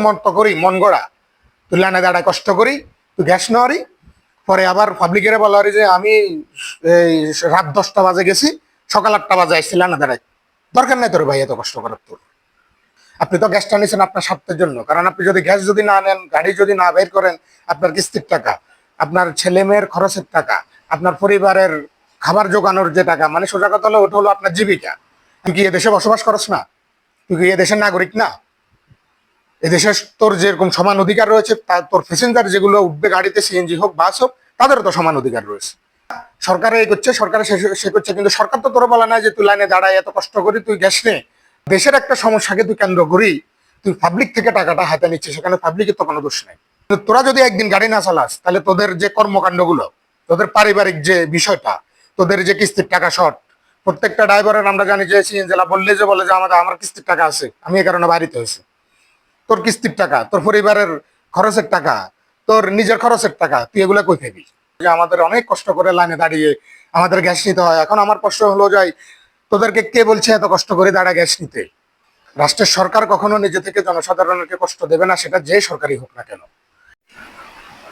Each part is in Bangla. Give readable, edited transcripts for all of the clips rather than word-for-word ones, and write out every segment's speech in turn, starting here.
মত করি মন গড়া তুই লাইনে দাঁড়ায় কষ্ট করি তুই গ্যাস নেওয়ারি পরে আবার পাবলিকের বলারি যে আমি এই রাত 10টা বাজে গেছি সকাল 8টা বাজে আসছি লাইনে দাঁড়ায়। দরকার নাই তোর ভাই এত কষ্ট করার তোর। আপনি তো গ্যাসটা নিয়েছেন আপনার স্বার্থের জন্য, কারণ আপনি যদি গ্যাস যদি না নেন, গাড়ি যদি না বের করেন, আপনার কিস্তির টাকা, আপনার ছেলে মেয়ের খরচের টাকা, আপনার পরিবারের খাবার জোগানোর যে টাকা, মানে সোজা কথা হলো ওটা হলো আপনার জীবিকা। তুই কি এদেশে বসবাস করস না? তুই কি এদেশের নাগরিক না? এদেশে তোর যেরকম সমান অধিকার রয়েছে, তা তোর প্যাসেঞ্জার যেগুলো উঠবে গাড়িতে, সিএনজি হোক বাস হোক, তাদেরও তো সমান অধিকার রয়েছে। সরকারে এই করছে, সরকারে সে করছে, কিন্তু সরকার তো তোর বলে না যে তুই লাইনে দাঁড়ায় এত কষ্ট করি তুই গ্যাস নে। দেশের একটা সমস্যাকে তুই কেন্দ্র করি তুই পাবলিক থেকে টাকাটা হাতে নিচ্ছিস, সেখানে পাবলিকের তো কোনো দোষ নেই। তোরা যদি একদিন গাড়ি না চালাস, তাহলে তোদের যে কর্মকাণ্ডগুলো, তোদের পারিবারিক যে বিষয়টা, তোদের যে কিস্তির টাকা শর্ট, প্রত্যেকটা ড্রাইভারের আমরা জানি যে সিএনজিলা বললে যে বলে যে আমার কিস্তির টাকা আছে, আমি এই কারণে বাড়িতে হয়েছি। তোর কিস্তির টাকা, তোর পরিবারের খরচের টাকা, তোর নিজের খরচের টাকা, তুই এগুলা কই পাবি? যে আমাদের অনেক কষ্ট করে লাইনে দাঁড়িয়ে আমাদের গ্যাস নিতে হয়। এখন আমার প্রশ্ন হলো যাই, তোদেরকে কে বলছে এত কষ্ট করে দাঁড়া গ্যাস নিতে? রাষ্ট্রের সরকার কখনো নিজে থেকে জনসাধারণকে কষ্ট দেবে না, সেটা যে সরকারই হোক না কেন।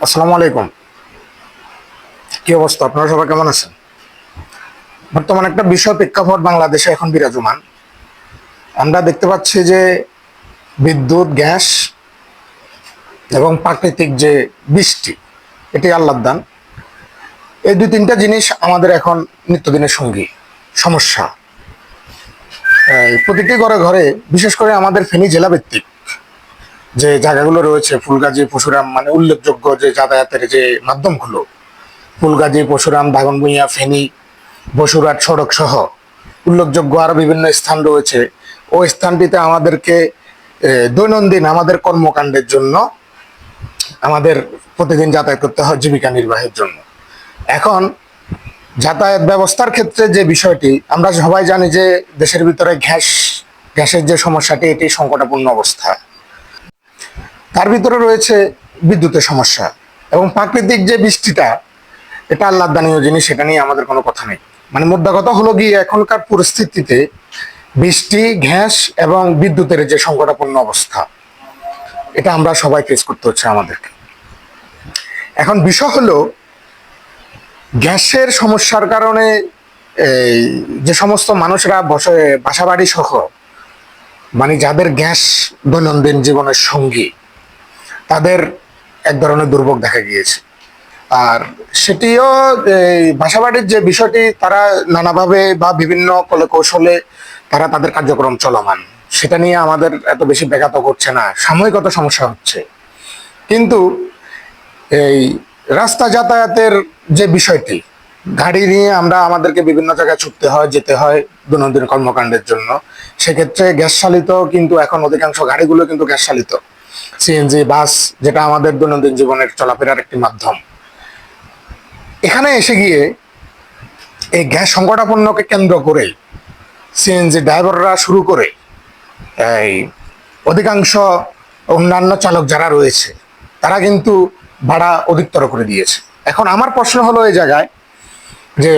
আসসালামু আলাইকুম, কি অবস্থা? আপনারা সবাই কেমন আছেন? বর্তমান একটা বিষয় প্রেক্ষাপট বাংলাদেশে এখন বিরাজমান। আমরা দেখতে পাচ্ছি যে বিদ্যুৎ, গ্যাস এবং প্রাকৃতিক যে বৃষ্টি, এটি আল্লাহর দান। এই দুই তিনটা জিনিস আমাদের এখন নিত্যদিনের সঙ্গী সমস্যা। প্রতিটি ঘরে ঘরে, বিশেষ করে আমাদের ফেনী জেলা ভিত্তিক যে জায়গাগুলো রয়েছে, ফুলগাজী, পরশুরাম, মানে উল্লেখযোগ্য যে যাতায়াতের যে মাধ্যমগুলো, ফুলগাজী, পরশুরাম, দাগনভূঞা, ফেনী, বসুরহাট সড়ক সহ উল্লেখযোগ্য আরো বিভিন্ন স্থান রয়েছে। ওই স্থানটিতে আমাদেরকে দৈনন্দিন আমাদের কর্মকাণ্ডের জন্য আমাদের প্রতিদিন যাতায়াত করতে হয় জীবিকা নির্বাহের জন্য। এখন যাতায়াত ব্যবস্থার ক্ষেত্রে যে বিষয়টি, আমরা সবাই জানি যে দেশের ভিতরে গ্যাসের যে সমস্যাটি, এটি সংকটাপূর্ণ অবস্থা। তার ভিতরে রয়েছে বিদ্যুতের সমস্যা এবং প্রাকৃতিক যে বৃষ্টিটা, এটা আল্লাহর দানীয় জিনিস, সেটা নিয়ে আমাদের কোনো কথা নেই। মানে মোদ্দা কথা হলো গিয়ে এখনকার পরিস্থিতিতে বৃষ্টি, গ্যাস এবং বিদ্যুতের যে সংকটাপূর্ণ অবস্থা, এটা আমরা সবাই ফেস করতে হচ্ছে আমাদেরকে। এখন বিষয় হলো, গ্যাসের সমস্যার কারণে এই যে সমস্ত মানুষরা বাসাবাড়ি সহ, মানে যাদের গ্যাস দৈনন্দিন জীবনের সঙ্গী, তাদের এক ধরনের দুর্ভোগ দেখা গিয়েছে। আর সেটিও এই বাসাবাড়ির যে বিষয়টি, তারা নানাভাবে বা বিভিন্ন কলে কৌশলে তারা তাদের কার্যক্রম চলমান, সেটা নিয়ে আমাদের এত বেশি ব্যাঘাত করছে না, সাময়িকত সমস্যা হচ্ছে। কিন্তু এই রাস্তা যাতায়াতের যে বিষয়টি, গাড়ি নিয়ে আমরা আমাদেরকে বিভিন্ন জায়গায় ছুটতে হয়, যেতে হয় দৈনন্দিন কর্মকাণ্ডের জন্য। সেক্ষেত্রে গ্যাস চালিত, কিন্তু এখন অধিকাংশ গাড়িগুলো কিন্তু গ্যাস চালিত, সিএনজি, বাস, যেটা আমাদের দৈনন্দিন জীবনের চলাফেরার একটি মাধ্যম। এখানে এসে গিয়ে এই গ্যাস সংকটাপন্নকে কেন্দ্র করে সিএনজি ড্রাইভাররা শুরু করে এই অধিকাংশ অন্যান্য চালক যারা রয়েছে, তারা কিন্তু ভাড়া অধিকতর করে দিয়েছে। এখন আমার প্রশ্ন হলো এই জায়গায় যে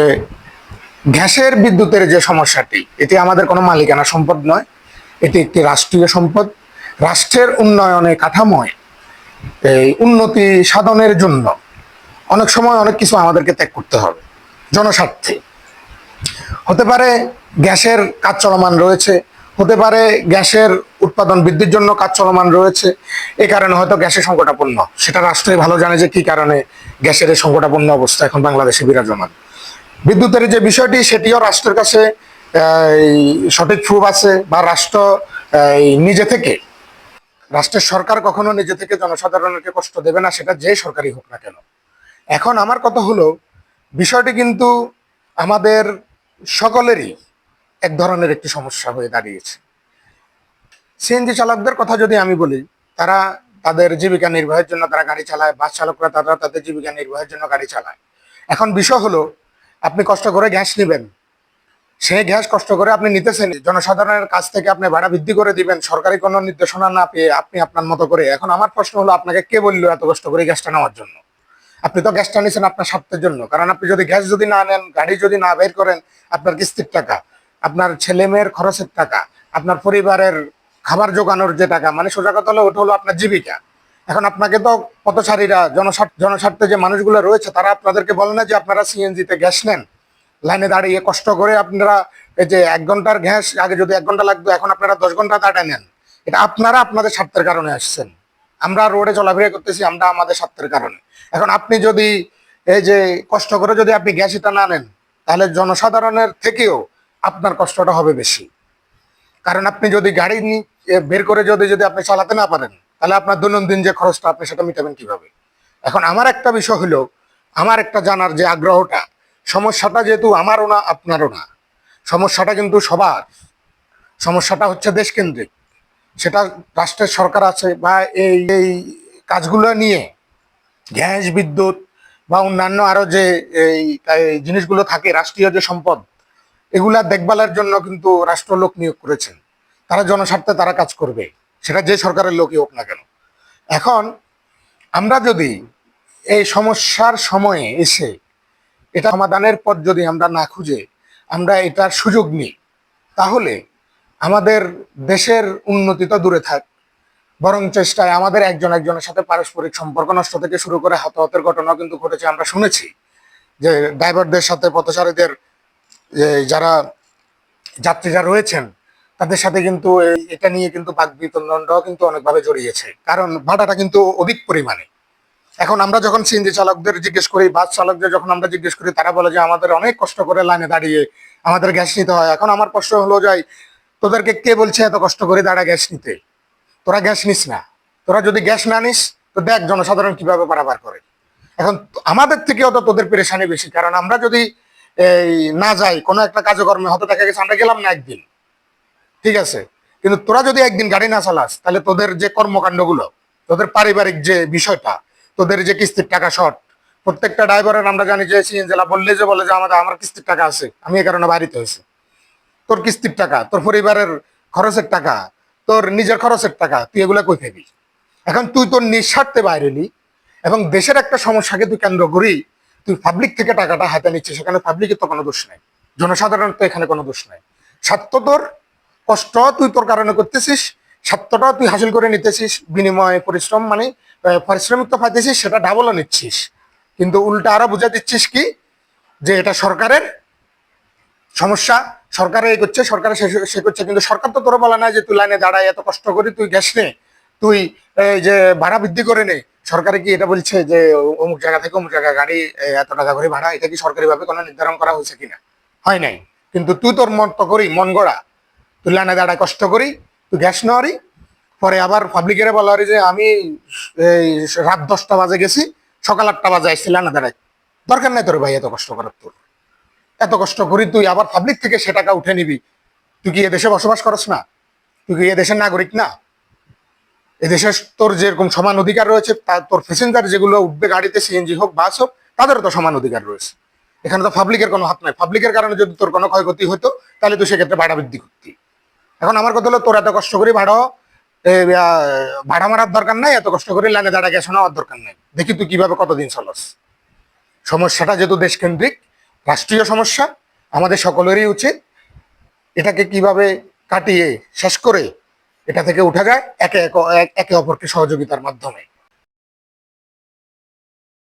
গ্যাসের, বিদ্যুতের যে সমস্যাটি, এটি আমাদের কোনো মালিকানা সম্পদ নয়, এটি একটি রাষ্ট্রীয় সম্পদ। রাষ্ট্রের উন্নয়নে, কাঠামোয় এই উন্নতি সাধনের জন্য অনেক সময় অনেক কিছু আমাদেরকে ত্যাগ করতে হবে জনস্বার্থে। হতে পারে গ্যাসের কাজ চলমান রয়েছে, হতে পারে গ্যাসের উৎপাদন বৃদ্ধির জন্য কাজ চলমান রয়েছে, এই কারণে হয়তো গ্যাসের সংকটাপন্ন, সেটা রাষ্ট্রই ভালো জানে যে কি কারণে গ্যাসের এই সংকটাপন্ন অবস্থা এখন বাংলাদেশে বিরাজমান। বিদ্যুতের যে বিষয়টি, সেটিও রাষ্ট্রের কাছে সঠিক প্রুফ আছে, বা রাষ্ট্র নিজে থেকে, রাষ্ট্রের সরকার কখনো নিজে থেকে জনসাধারণকে কষ্ট দেবে না, সেটা যে সরকারই হোক না কেন। এখন আমার কথা হলো, বিষয়টি কিন্তু আমাদের সকলেরই এক ধরনের একটি সমস্যা হয়ে দাঁড়িয়েছে। সিএনজি চালকদের কথা যদি আমি বলি, তারা তাদের জীবিকা নির্বাহের জন্য তারা গাড়ি চালায়, বাস চালকরা তারা তাদের জীবিকা নির্বাহের জন্য গাড়ি চালায়। এখন বিষয় হলো, আপনি কষ্ট করে গ্যাস নেবেন, সেই গ্যাস কষ্ট করে আপনি নিতেছেন, জনসাধারণের কাছ থেকে আপনি ভাড়া বৃদ্ধি করে দিবেন সরকারি কোনো নির্দেশনা না পেয়ে, আপনি আপনার মতো করে। এখন আমার প্রশ্ন হলো, আপনাকে কে বললো এত কষ্ট করে গ্যাসটা নেওয়ার জন্য? আপনি তো গ্যাসটা নিয়েছেন আপনার স্বার্থের জন্য, কারণ আপনি যদি গ্যাস যদি না নেন, গাড়ি যদি না বের করেন, আপনার কিস্তির টাকা, আপনার ছেলে মেয়ের খরচের টাকা, আপনার পরিবারের খাবার জোগানোর যে টাকা, মানে সোজা কথা হলো ওটা হলো আপনার জীবিকা। এখন আপনাকে তো পথচারীরা জনস্বার্থে যে মানুষগুলো রয়েছে তারা আপনাদেরকে বলে না যে আপনারা সিএনজিতে গ্যাস নেন, লাইনে দাঁড়িয়ে কষ্ট করে আপনারা এই যে 1 ঘন্টার গ্যাস আগে যদি 1 ঘন্টা লাগতো এখন আপনারা 10 ঘন্টা দাঁড়ায় নেন। এটা আপনারা আপনাদের স্বার্থের কারণে আসছেন। আমরা রোডে চলাফেরা করতেছি আমরা আমাদের স্বার্থের কারণে। এখন আপনি যদি এই যে কষ্ট করে যদি আপনি গ্যাস এটা না নেন তাহলে জনসাধারণের থেকেও আপনার কষ্টটা হবে বেশি। কারণ আপনি যদি গাড়ি বের করে যদি যদি আপনি চালাতে না পারেন তাহলে আপনার দৈনন্দিন যে খরচটা আপনি সেটা মিটাবেন কিভাবে? এখন আমার একটা বিষয় হলো, আমার একটা জানার যে আগ্রহটা, সমস্যাটা যেহেতু আমারও না আপনারও না, সমস্যাটা কিন্তু সবার। সমস্যাটা হচ্ছে দেশকেন্দ্রিক। সেটা রাষ্ট্রের সরকার আছে বা এই এই কাজগুলো নিয়ে গ্যাস বিদ্যুৎ বা অন্যান্য আরো যে এই এই জিনিসগুলো থাকে রাষ্ট্রীয় যে সম্পদ, এগুলা দেখভালের জন্য কিন্তু রাষ্ট্র লোক নিয়োগ করেছেন। তারা জনস্বার্থে তারা কাজ করবে, সেটা যে সরকারের লোকই হোক না কেন। এখন আমরা যদি এই সমস্যার সময়ে এসে এটা সমাধানের পথ যদি আমরা না খুঁজে আমরা এটার সুযোগ নিই, তাহলে আমাদের দেশের উন্নতি তো দূরে থাক, বরং চেষ্টায় আমাদের একজন একজনের সাথে পারস্পরিক সম্পর্ক নষ্ট থেকে শুরু করে হতাহতের ঘটনাও কিন্তু ঘটেছে। আমরা শুনেছি যে ড্রাইভারদের সাথে পথচারীদের যারা যাত্রীরা রয়েছেন তাদের সাথে কিন্তু এটা নিয়ে কিন্তু বাকবিতণ্ডাও কিন্তু অনেকভাবে জড়িয়েছে, কারণ ভাড়াটা কিন্তু অধিক পরিমাণে। এখন আমরা যখন সিএনজি চালকদের জিজ্ঞেস করি, বাস চালকদের যখন আমরা জিজ্ঞেস করি, তারা বলে যে আমাদের অনেক কষ্ট করে লাইনে দাঁড়িয়ে আমাদের গ্যাস নিতে হয়। এখন আমার প্রশ্ন হলো যাই, তোদেরকে কে বলছে এত কষ্ট করে দাঁড়া গ্যাস নিতে? তোরা গ্যাস নিস না। তোরা যদি গ্যাস না নিস তো দেখ জনসাধারণ কিভাবে পারাপার করে। এখন আমাদের থেকেও তো তোদের পেরেশানি বেশি, কারণ আমরা যদি এই না যাই কোনো একটা কাজকর্মে, হয়তো দেখা গেছে আমরা গেলাম না একদিন, ঠিক আছে, কিন্তু তোরা যদি একদিন গাড়ি না চালাস তাহলে তোদের যে কর্মকাণ্ডগুলো, তোদের পারিবারিক যে বিষয়টা, তোদের যে কিস্তির টাকা শর্ট, প্রত্যেকটা ড্রাইভারের আমরা জানি যে সিএনজিলা বললে যে বলে যে আমার কিস্তির টাকা আছে, আমি এই কারণে বাড়িতে হয়েছে। তোর কিস্তির টাকা, তোর পরিবারের খরচের টাকা, তোর নিজের খরচের টাকা, তুই এগুলা কই পাবি? এখন তুই তোর নিঃস্বার্থে বাইরে নি এবং দেশের একটা সমস্যাকে তুই কেন্দ্র করি তুই পাবলিক থেকে টাকাটা হাতে নিচ্ছিস, সেখানে পাবলিকের তো কোনো দোষ নাই, জনসাধারণের তো এখানে কোনো দোষ নাই। স্বার্থ তোর, কষ্ট তুই তোর কারণে করতেছিস, স্বার্থটা তুই হাসিল করে নিতেছিস, বিনিময়ে পরিশ্রম মানে পারিশ্রমিক তো পাইতেছিস, সেটা ডাবলও নিচ্ছিস, কিন্তু উল্টা আরো বুঝা দিচ্ছিস কি যে এটা সরকারের সমস্যা, সরকারে এই করছে, সরকারে সে করছে, কিন্তু সরকার তো তোরা বলে না যে তুই লাইনে দাঁড়ায় এত কষ্ট করি তুই গ্যাস নে, তুই এই যে ভাড়া বৃদ্ধি করে নে। সরকারে কি এটা বলছে যে অমুক জায়গা থেকে অমুক জায়গা গাড়ি এত টাকা করে ভাড়া? এটা কি সরকারি ভাবে কোনো নির্ধারণ করা হয়েছে কিনা? হয় নাই। কিন্তু তুই তোর মত করি মন গড়া তুই লাইনে দাঁড়ায় কষ্ট করি তুই গ্যাস নেওয়ারি, পরে আবার পাবলিকের বলা যে আমি এই রাত 10টা বাজে গেছি, সকাল 8টা বাজে আসছি লাইনে দাঁড়ায়। দরকার নাই তোর ভাই এত কষ্ট করার, তোর এত কষ্ট করি তুই আবার পাবলিক থেকে সে টাকা উঠে নিবি? তুই কি এদেশে বসবাস করস না? তুই কি এদেশের নাগরিক না? এদেশে তোর যেরকম সমান অধিকার রয়েছে তোর প্যাসেঞ্জার যেগুলো উঠবে গাড়িতে, সিএনজি হোক বাস হোক, তাদেরও তো সমান অধিকার রয়েছে। এখানে তো পাবলিকের কোনো হাত নাই। পাবলিকের কারণে যদি তোর কোনো ক্ষয়ক্ষতি হতো তাহলে তুই সেক্ষেত্রে ভাড়া বৃদ্ধি করতি। এখন আমার কথা হলো তোর এত কষ্ট করে ভাড়া মারার দরকার নাই, এত কষ্ট করে লাইনে দাঁড়া গেছে নেওয়ার দরকার নাই। দেখি তুই কিভাবে কতদিন চলস। সমস্যাটা যেহেতু দেশকেন্দ্রিক, রাষ্ট্রীয় সমস্যা, আমাদের সকলেরই উচিত এটাকে কিভাবে কাটিয়ে শেষ করে এটা থেকে উঠা যায় একে অপরকে সহযোগিতার মাধ্যমে।